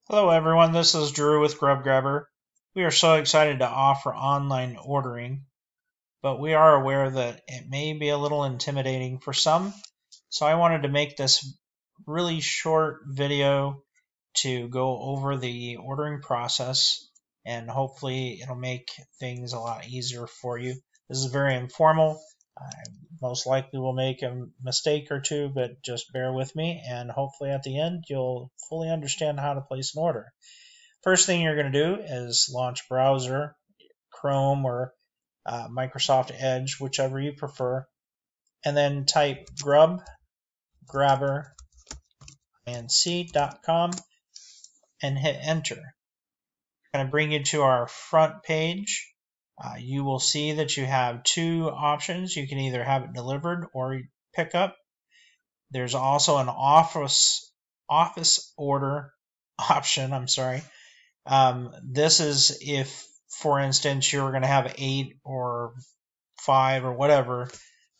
Hello everyone, this is Drew with Grub. We are so excited to offer online ordering, but we are aware that it may be a little intimidating for some. So I wanted to make this really short video to go over the ordering process, and hopefully it'll make things a lot easier for you. This is very informal. I most likely will make a mistake or two, but just bear with me, and hopefully at the end you'll fully understand how to place an order. First thing you're going to do is launch browser, Chrome or Microsoft Edge, whichever you prefer, and then type grubgrabberinc.com and hit enter. It's going to bring you to our front page. You will see that you have two options. You can either have it delivered or pick up. There's also an office order option. This is if, for instance, you're going to have 8 or 5 or whatever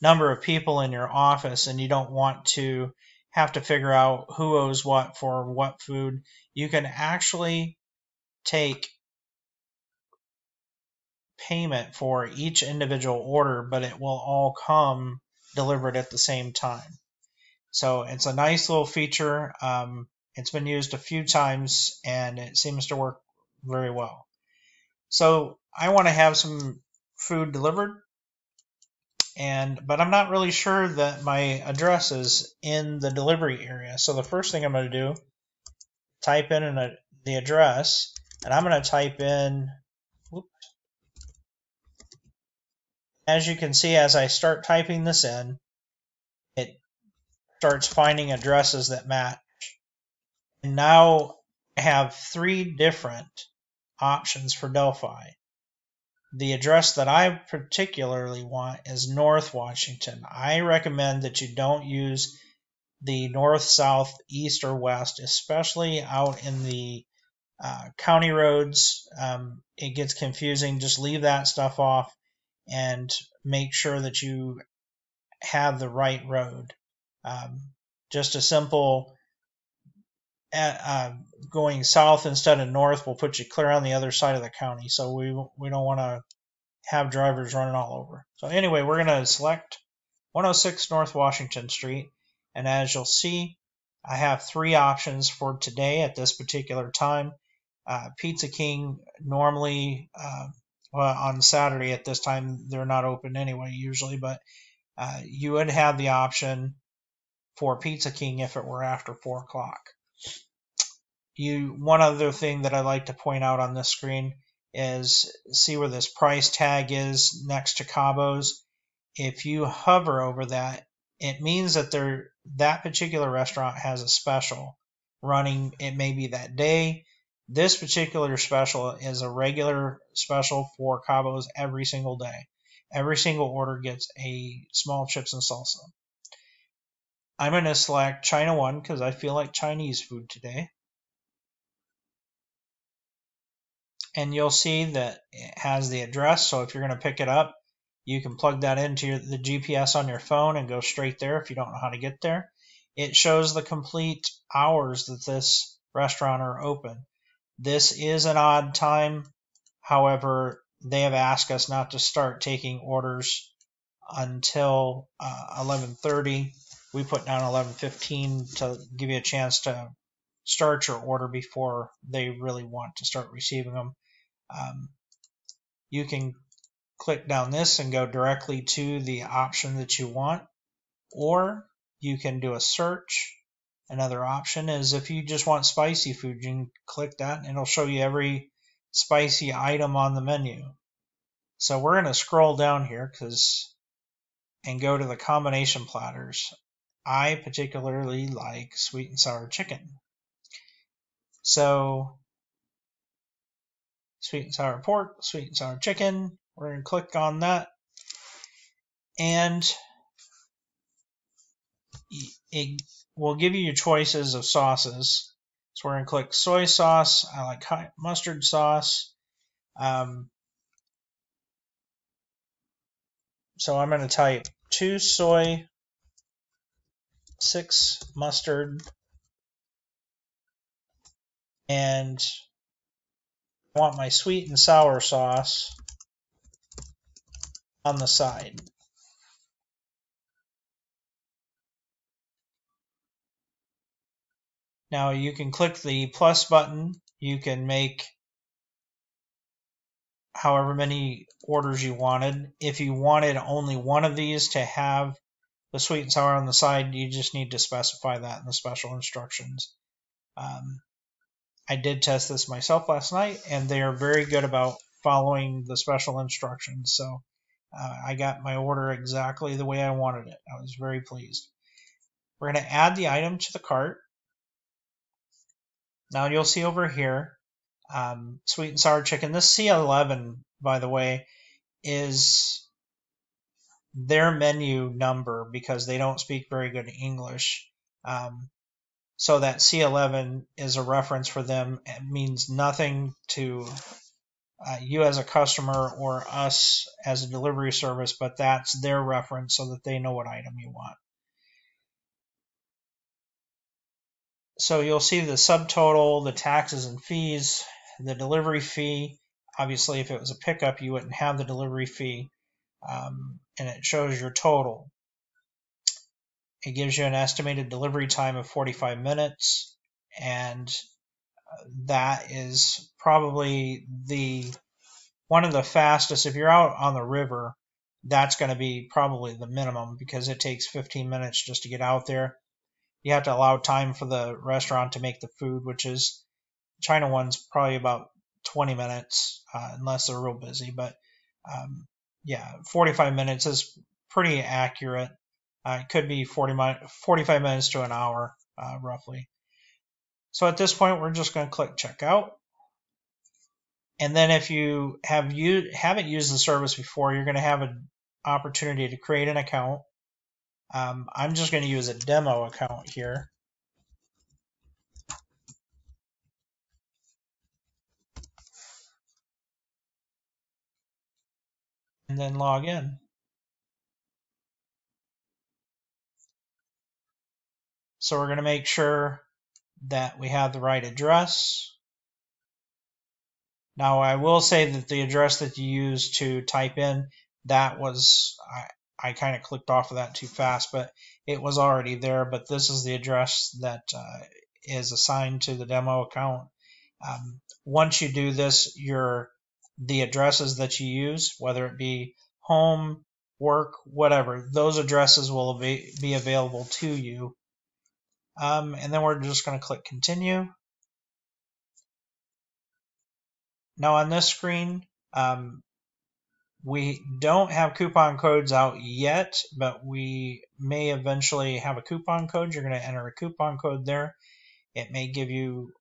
number of people in your office and you don't want to have to figure out who owes what for what food. You can actually take payment for each individual order, but it will all come delivered at the same time. So it's a nice little feature. It's been used a few times and it seems to work very well. So I want to have some food delivered, but I'm not really sure that my address is in the delivery area. So the first thing I'm going to do, type in the address, and I'm going to type in, as you can see, as I start typing this in, it starts finding addresses that match. And now I have 3 different options for Delphi. The address that I particularly want is North Washington. I recommend that you don't use the north, south, east, or west, especially out in the county roads. It gets confusing. Just leave that stuff off and make sure that you have the right road. Just a simple going south instead of north will put you clear on the other side of the county. So we don't want to have drivers running all over. So anyway, we're going to select 106 North Washington Street. And as you'll see, I have 3 options for today at this particular time. Pizza King normally, well, on Saturday at this time, they're not open anyway usually, but you would have the option for Pizza King if it were after 4 o'clock. One other thing that I like to point out on this screen is see where this price tag is next to Cabo's. If you hover over that, it means that that particular restaurant has a special running. It may be that day. This particular special is a regular special for Cabo's every single day. Every single order gets a small chips and salsa. I'm going to select China 1 because I feel like Chinese food today. And you'll see that it has the address. So if you're going to pick it up, you can plug that into the GPS on your phone and go straight there if you don't know how to get there. It shows the complete hours that this restaurant are open. This is an odd time. However, they have asked us not to start taking orders until 11:30. We put down 11:15 to give you a chance to start your order before they really want to start receiving them. You can click down this and go directly to the option that you want, or you can do a search. Another option is if you just want spicy food, you can click that and it'll show you every spicy item on the menu. So we're going to scroll down here and go to the combination platters. I particularly like sweet and sour chicken. So sweet and sour pork, sweet and sour chicken. We're going to click on that, and it will give you your choices of sauces. So we're going to click soy sauce. I like mustard sauce. So I'm going to type 2 soy, 6 mustard, and I want my sweet and sour sauce on the side. Now you can click the plus button. You can make however many orders you wanted. If you wanted only one of these to have the sweet and sour on the side, you just need to specify that in the special instructions. I did test this myself last night, and they are very good about following the special instructions. So I got my order exactly the way I wanted it. I was very pleased. We're going to add the item to the cart. Now you'll see over here, sweet and sour chicken. This C11, by the way, is their menu number because they don't speak very good English. So that C11 is a reference for them. It means nothing to you as a customer or us as a delivery service, but that's their reference so that they know what item you want. So you'll see the subtotal, the taxes and fees, the delivery fee. Obviously, if it was a pickup, you wouldn't have the delivery fee. And it shows your total. It gives you an estimated delivery time of 45 minutes, and that is probably one of the fastest. If you're out on the river, that's going to be probably the minimum because it takes 15 minutes just to get out there. You have to allow time for the restaurant to make the food, which is China one's probably about 20 minutes, unless they're real busy. But yeah, 45 minutes is pretty accurate. It could be 45 minutes to an hour, roughly. So at this point, we're just going to click checkout. And then if you haven't used the service before, you're going to have an opportunity to create an account. I'm just going to use a demo account here. And then log in. So we're going to make sure that we have the right address. Now I will say that the address that you used to type in, that was, I kind of clicked off of that too fast, but it was already there. But this is the address that is assigned to the demo account. Once you do this, the addresses that you use, whether it be home, work, whatever, those addresses will be available to you. And then we're just going to click continue. Now on this screen, we don't have coupon codes out yet, but we may eventually have a coupon code. You're going to enter a coupon code there. It may give you,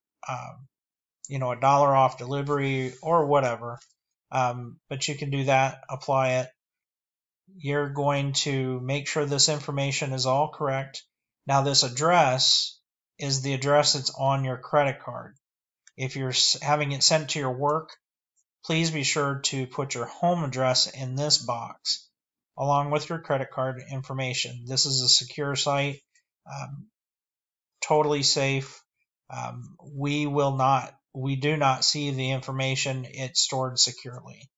$1 off delivery or whatever. But you can do that, apply it. You're going to make sure this information is all correct. Now this address is the address that's on your credit card. If you're having it sent to your work, please be sure to put your home address in this box along with your credit card information. This is a secure site, totally safe. We do not see the information. It's stored securely.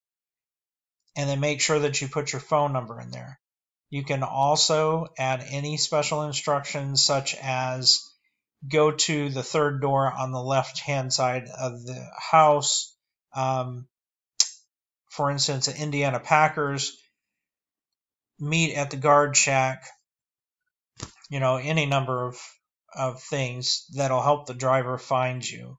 And then make sure that you put your phone number in there. You can also add any special instructions, such as go to the third door on the left-hand side of the house. For instance, the Indiana Packers meet at the guard shack. Any number of things that'll help the driver find you.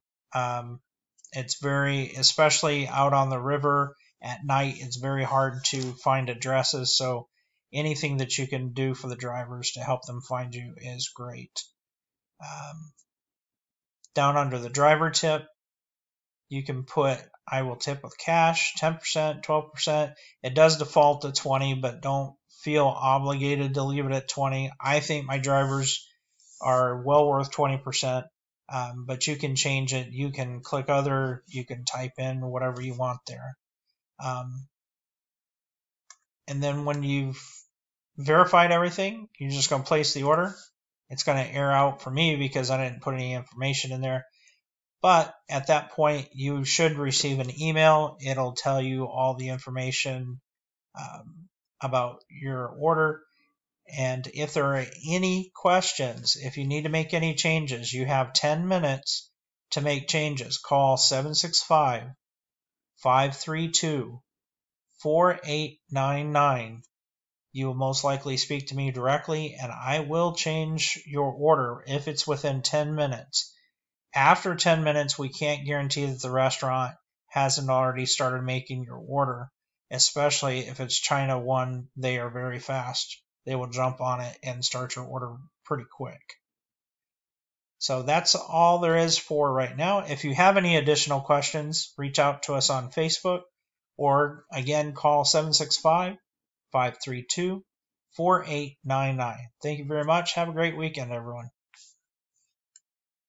It's especially out on the river at night, it's very hard to find addresses. So anything that you can do for the drivers to help them find you is great. Down under the driver tip, you can put, I will tip with cash, 10%, 12%. It does default to 20, but don't feel obligated to leave it at 20. I think my drivers are well worth 20%, but you can change it. You can click other, you can type in whatever you want there. And then when you've verified everything, you're just going to place the order. It's going to error out for me because I didn't put any information in there. But at that point, you should receive an email. It'll tell you all the information about your order. And if there are any questions, if you need to make any changes, you have 10 minutes to make changes. Call 765 532 4899. You will most likely speak to me directly, and I will change your order if it's within 10 minutes. After 10 minutes, we can't guarantee that the restaurant hasn't already started making your order, especially if it's China One. They are very fast. They will jump on it and start your order pretty quick. So that's all there is for right now. If you have any additional questions, reach out to us on Facebook, or again, call 765 532 4899. Thank you very much. Have a great weekend, everyone.